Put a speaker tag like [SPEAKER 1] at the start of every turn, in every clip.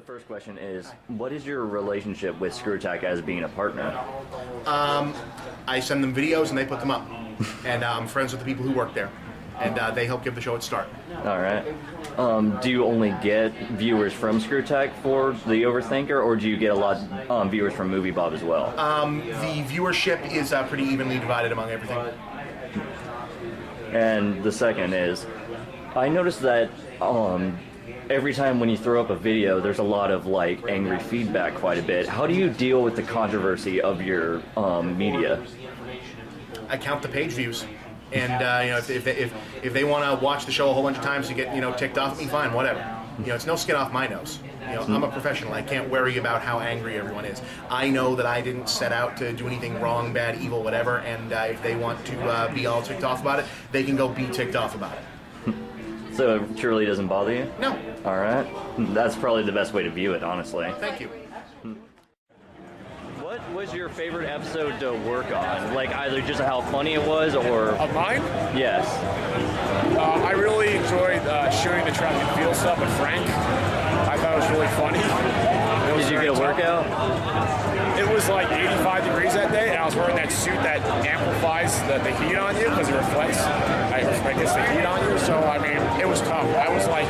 [SPEAKER 1] The first question is, what is your relationship with ScrewAttack as being a partner?
[SPEAKER 2] I send them videos and they put them up. And I'm friends with the people who work there. And they help give the show its start.
[SPEAKER 1] All right. Do you only get viewers from ScrewAttack for The Overthinker, or do you get a lot of viewers from MovieBob as well?
[SPEAKER 2] The viewership is pretty evenly divided among everything.
[SPEAKER 1] And the second is, I noticed that every time when you throw up a video, there's a lot of like angry feedback quite a bit. How do you deal with the controversy of your media?
[SPEAKER 2] I count the page views. And you know, if they want to watch the show a whole bunch of times to get ticked off at me, fine, whatever. You know, it's no skin off my nose. You know, I'm a professional. I can't worry about how angry everyone is. I know that I didn't set out to do anything wrong, bad, evil, whatever. And if they want to be all ticked off about it, they can go be ticked off about it.
[SPEAKER 1] So it truly doesn't bother you?
[SPEAKER 2] No.
[SPEAKER 1] All right. That's probably the best way to view it, honestly.
[SPEAKER 2] Thank you.
[SPEAKER 1] What was your favorite episode to work on? Like either just how funny it was or...
[SPEAKER 3] Of mine?
[SPEAKER 1] Yes.
[SPEAKER 3] I really enjoyed shooting the track and field stuff with Frank. I thought it was really funny.
[SPEAKER 1] Did you get a workout?
[SPEAKER 3] It was like 85 degrees that day, and I was wearing that suit that amplifies the heat on you because it reflects, I guess, the heat on you. So, I mean, it was tough. I was like,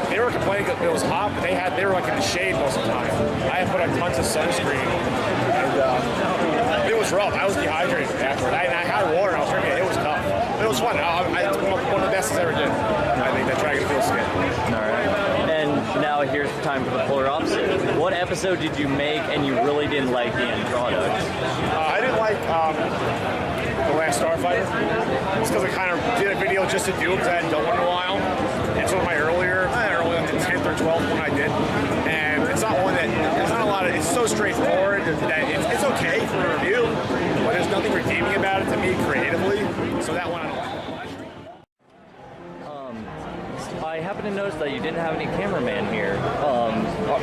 [SPEAKER 3] they were complaining that it was hot, but they were like in the shade most of the time. I had put on tons of sunscreen, and it was rough. I was dehydrated afterward. I had water, and I was drinking it. It was tough. But it was fun. It's one of the best I ever did. I think that track and field skit.
[SPEAKER 1] All right. And now here's the time for the polar opposite. What episode did you make and you really didn't like the end product?
[SPEAKER 3] I didn't like The Last Starfighter. It's because I kind of did a video just to do it because I hadn't done one in a while. It's one of my earlier, like the 10th or 12th one I did. And it's not one that, there's not a lot of, it's so straightforward that it's okay for a review, but there's nothing redeeming about it to me creatively. So that one I don't like.
[SPEAKER 1] I happen to notice that you didn't have any cameraman here.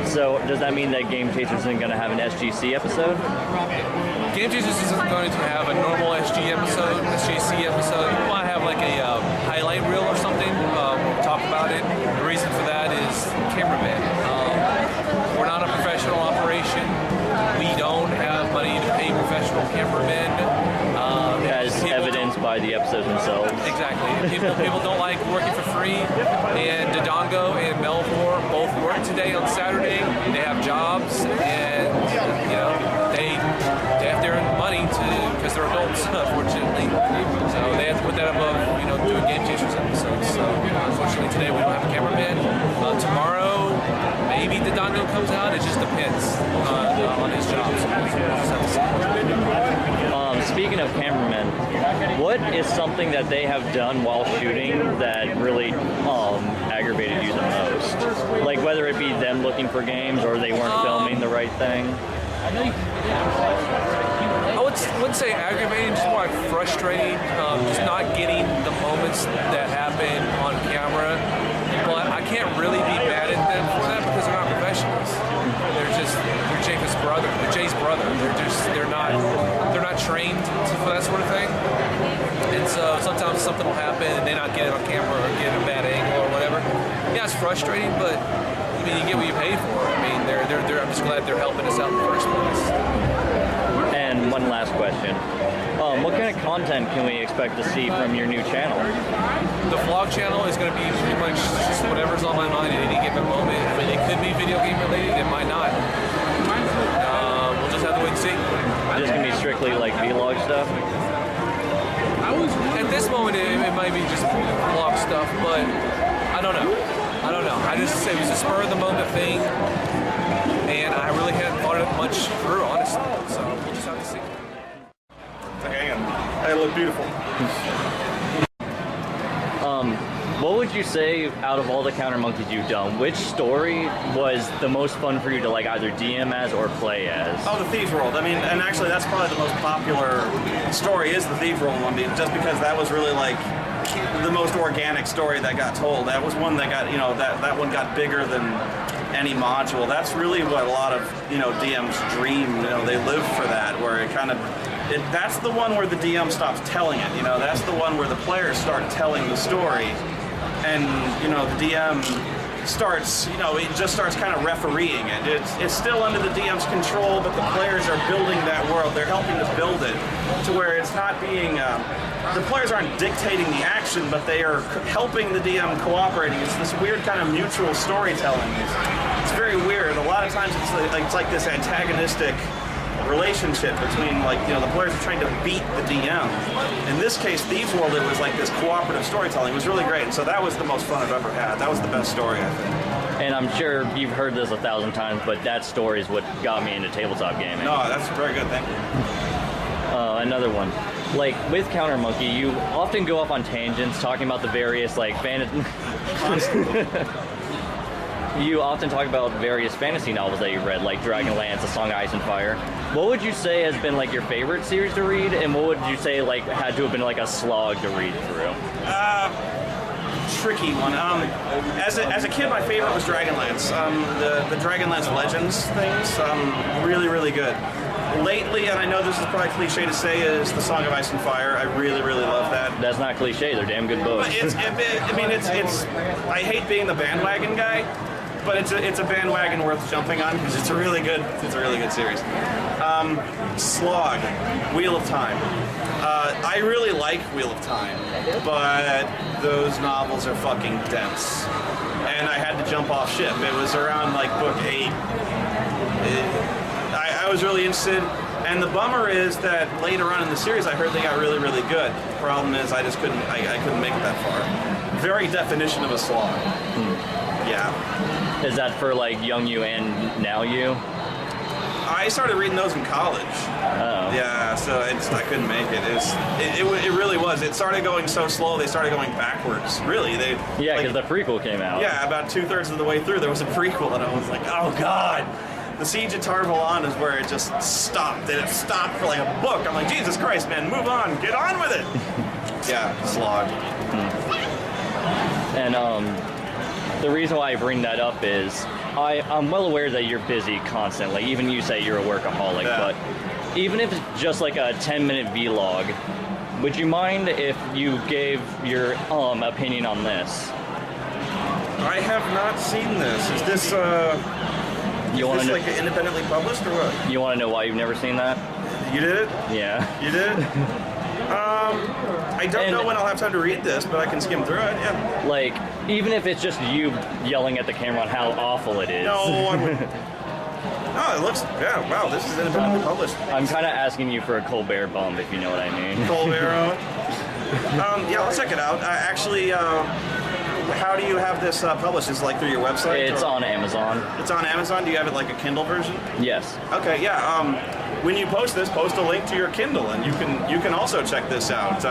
[SPEAKER 1] So does that mean that Game Chasers isn't going to have an SGC episode?
[SPEAKER 4] Game Chasers isn't going to have a normal SGC episode. We might have like a highlight reel or something. We'll talk about it. The reason for that is cameraman. We're not a professional operation. We don't have money to pay professional cameramen.
[SPEAKER 1] As evidenced by the episodes themselves.
[SPEAKER 4] Exactly. People don't like working for free. And Dodongo and Melvor both work today on Saturday. They have jobs, and they have to earn money because they're adults, unfortunately. So they have to put that above doing Game Chasers episodes. So unfortunately today we don't have a cameraman. Tomorrow maybe Dodongo comes out. It just depends on his job.
[SPEAKER 1] Speaking of cameramen, what is something that they have done while shooting that really aggravated you the most? Like whether it be them looking for games or they weren't filming the right thing?
[SPEAKER 4] I wouldn't say aggravating, just more like frustrating, just not getting the moments that happen on camera. But I can't really be mad at them for that because they're not professionals. They're Jacob's brother. They're Jay's brother. They're not trained for that sort of thing. And so sometimes something will happen and they not get it on camera or get a bad angle or whatever. Yeah, it's frustrating, but I mean, you get what you pay for. I mean, I'm just glad they're helping us out in the first place.
[SPEAKER 1] And one last question. What kind of content can we expect to see from your new channel?
[SPEAKER 4] The vlog channel is going to be pretty much just whatever's on my mind at any given moment. I mean, it could be video game related, it might not. We'll just have to wait and see.
[SPEAKER 1] Just going to be strictly like vlog stuff?
[SPEAKER 4] At this moment, it might be just vlog stuff, but I don't know. I just say it was a spur of the moment thing, and I really hadn't thought it much through, honestly. So we'll just have to see.
[SPEAKER 3] Okay, they look beautiful.
[SPEAKER 1] What would you say out of all the Counter Monkeys you've done, which story was the most fun for you to like either DM as or play as?
[SPEAKER 5] Oh, the Thieves World. I mean, and actually that's probably the most popular story is the Thieves World one, just because that was really like the most organic story that got told. That was one that got, that one got bigger than any module. That's really what a lot of, DMs dream. They live for that, where it kind of, that's the one where the DM stops telling it. That's the one where the players start telling the story. And, the DM starts, it just starts kind of refereeing it. It's still under the DM's control, but the players are building that world. They're helping to build it to where it's not being, the players aren't dictating the action, but they are helping the DM cooperating. It's this weird kind of mutual storytelling. It's very weird. A lot of times it's like this antagonistic relationship between the players are trying to beat the DM. In this case, Thieves World, it was like this cooperative storytelling. It was really great, and so that was the most fun I've ever had. That was the best story, I think.
[SPEAKER 1] And I'm sure you've heard this 1,000 times, but that story is what got me into tabletop gaming.
[SPEAKER 5] No, that's a very good thing.
[SPEAKER 1] Another one. Like, with Counter Monkey, you often go off on tangents talking about the various, You often talk about various fantasy novels that you've read, like Dragonlance, A Song of Ice and Fire. What would you say has been your favorite series to read, and what would you say had to have been a slog to read through?
[SPEAKER 5] Tricky one. As a kid, my favorite was Dragonlance. The Dragonlance Legends things, really, really good. Lately, and I know this is probably cliche to say, is The Song of Ice and Fire. I really, really love that.
[SPEAKER 1] That's not cliche. They're damn good books.
[SPEAKER 5] I hate being the bandwagon guy, but it's a bandwagon worth jumping on because it's a really good series. Slog, Wheel of Time. I really like Wheel of Time, but those novels are fucking dense, and I had to jump off ship. It was around book 8. I was really interested, and the bummer is that later on in the series, I heard they got really, really good. The problem is I just couldn't make it that far. Very definition of a slog. Yeah.
[SPEAKER 1] Is that for young you and now you?
[SPEAKER 5] I started reading those in college.
[SPEAKER 1] Oh.
[SPEAKER 5] Yeah, so I couldn't make it. It really was. It started going so slow, they started going backwards. Really,
[SPEAKER 1] Yeah, because the prequel came out.
[SPEAKER 5] Yeah, about 2/3 of the way through, there was a prequel, and I was like, oh god. The Siege of Tar-Valon is where it just stopped, and it stopped for a book. I'm like, Jesus Christ, man, move on, get on with it. Yeah, slog.
[SPEAKER 1] And the reason why I bring that up is I'm well aware that you're busy constantly. Even you say you're a workaholic, but even if it's just a 10-minute vlog, would you mind if you gave your opinion on this?
[SPEAKER 5] I have not seen this. Is this is this independently published or what?
[SPEAKER 1] You want to know why you've never seen that?
[SPEAKER 5] You did it?
[SPEAKER 1] Yeah.
[SPEAKER 5] You did? I don't know when I'll have time to read this, but I can skim through it, yeah.
[SPEAKER 1] Even if it's just you yelling at the camera on how awful it is.
[SPEAKER 5] No, I wouldn't. Oh, it looks, wow, this is independently published.
[SPEAKER 1] I'm kind of asking you for a Colbert bump, if you know what I mean.
[SPEAKER 5] Colbert. Yeah, I'll check it out. How do you have this published? Is it through your website?
[SPEAKER 1] It's on Amazon.
[SPEAKER 5] It's on Amazon? Do you have it a Kindle version?
[SPEAKER 1] Yes.
[SPEAKER 5] Okay, yeah. When you post this, post a link to your Kindle, and you can also check this out.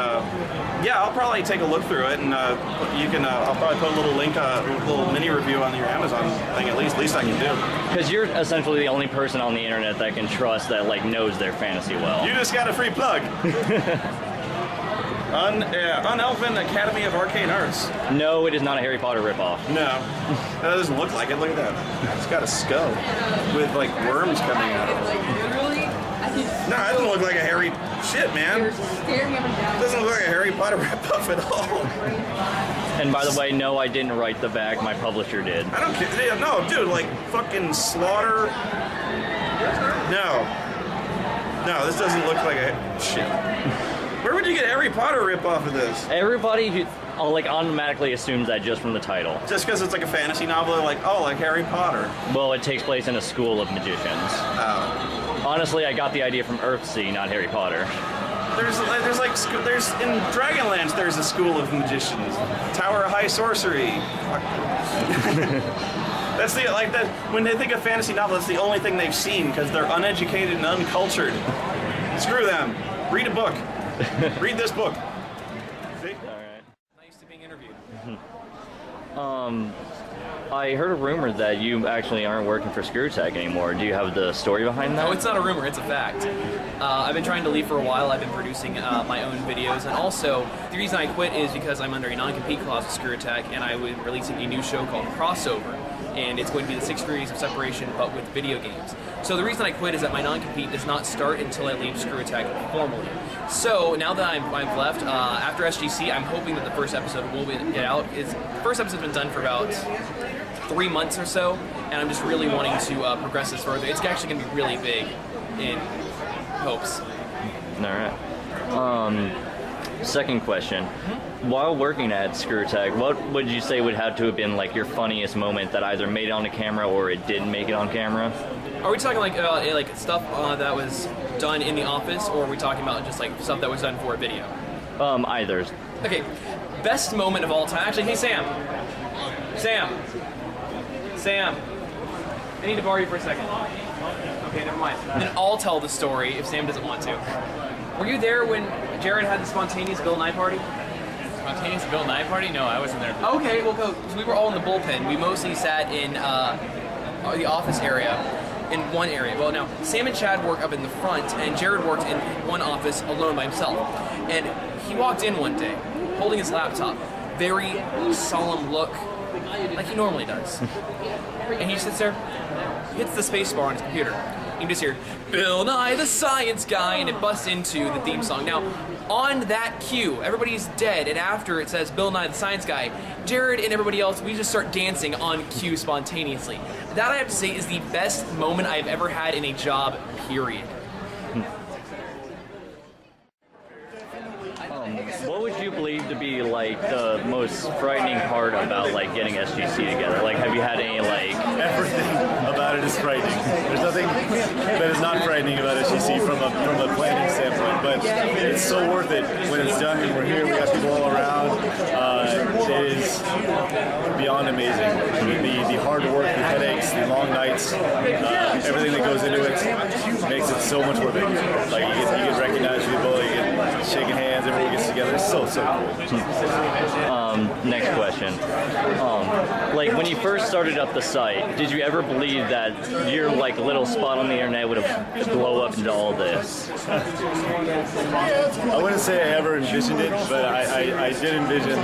[SPEAKER 5] Yeah, I'll probably take a look through it, and I'll probably put a little link, a little mini review on your Amazon thing. At least I can do.
[SPEAKER 1] Because you're essentially the only person on the internet that can trust that knows their fantasy well.
[SPEAKER 5] You just got a free plug. Unelven Academy of Arcane Arts.
[SPEAKER 1] No, it is not a Harry Potter ripoff.
[SPEAKER 5] No, that doesn't look like it. Look at that. It's got a skull with worms coming out of it. No, that doesn't look like a Harry. Shit, man. It doesn't look like a Harry Potter ripoff at all.
[SPEAKER 1] And by the way, no, I didn't write the back. My publisher did.
[SPEAKER 5] I don't care. Yeah, no, dude, fucking Slaughter. No, this doesn't look like a shit. Where would you get Harry Potter ripoff of this?
[SPEAKER 1] Everybody automatically assumes that just from the title.
[SPEAKER 5] Just because it's a fantasy novel, they're like Harry Potter.
[SPEAKER 1] Well, it takes place in a school of magicians.
[SPEAKER 5] Oh.
[SPEAKER 1] Honestly, I got the idea from Earthsea, not Harry Potter.
[SPEAKER 5] There's in Dragonlance there's a school of magicians. Tower of High Sorcery. That's that when they think of fantasy novel, that's the only thing they've seen because they're uneducated and uncultured. Screw them. Read a book. Read this book. See?
[SPEAKER 1] All right.
[SPEAKER 6] Nice to being interviewed.
[SPEAKER 1] I heard a rumor that you actually aren't working for ScrewAttack anymore. Do you have the story behind that?
[SPEAKER 6] No, it's not a rumor, it's a fact. I've been trying to leave for a while. I've been producing my own videos, and also the reason I quit is because I'm under a non-compete clause with ScrewAttack, and I was releasing a new show called Crossover, and it's going to be the 6 degrees of separation, but with video games. So the reason I quit is that my non-compete does not start until I leave ScrewAttack formally. So now that I've left, after SGC, I'm hoping that the first episode will get out. The first episode's been done for about 3 months or so, and I'm just really wanting to progress this further. It's actually going to be really big in hopes.
[SPEAKER 1] All right. Second question. While working at ScrewAttack, what would you say would have to have been like your funniest moment that either made it on the camera or it didn't make it on camera?
[SPEAKER 6] Are we talking like stuff that was done in the office, or are we talking about just like stuff that was done for a video?
[SPEAKER 1] Either.
[SPEAKER 6] Okay, best moment of all time. Actually, hey Sam. Sam, I need to borrow you for a second. Okay, never mind. Then I'll tell the story if Sam doesn't want to. Were you there when Jared had the spontaneous Bill Nye party?
[SPEAKER 7] Spontaneous Bill Nye party? No, I wasn't there.
[SPEAKER 6] Okay, well, because we were all in the bullpen. We mostly sat in the office area, in one area. Well, now, Sam and Chad work up in the front, and Jared worked in one office alone by himself. And he walked in one day, holding his laptop, very solemn look, like he normally does. And he sits there, hits the space bar on his computer. You can just hear, Bill Nye the Science Guy, and it busts into the theme song. Now, on that cue, everybody's dead, and after it says Bill Nye the Science Guy, Jared and everybody else, we just start dancing on cue spontaneously. That, I have to say, is the best moment I've ever had in a job, period.
[SPEAKER 1] What would you believe to be like the most frightening part about like getting SGC together? Like, have you had any like?
[SPEAKER 8] Everything about it is frightening. There's nothing that is not frightening about SGC from a planning standpoint, but it's so worth it when it's done and we're here. We have people all around. It is beyond amazing. The hard work, the headaches, the long nights, everything that goes into it makes it so much worth it. Like you get recognized for people, you get shaking hands, everyone gets together. It's so cool.
[SPEAKER 1] Next question. Like when you first started up the site, did you ever believe that your like little spot on the internet would have blow up into all this?
[SPEAKER 8] I wouldn't say I ever envisioned it, but I did envision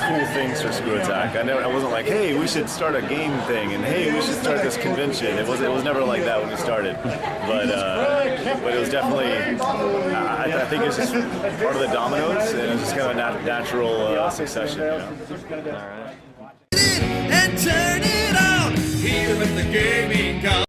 [SPEAKER 8] cool things for ScrewAttack. I wasn't like, hey, we should start a game thing, and hey, we should start this convention. It was never like that when we started, but it was definitely. I think it's just part of the dominoes, and it's just kind of a natural succession. You know?
[SPEAKER 1] All right.
[SPEAKER 9] And turn it on here with the gaming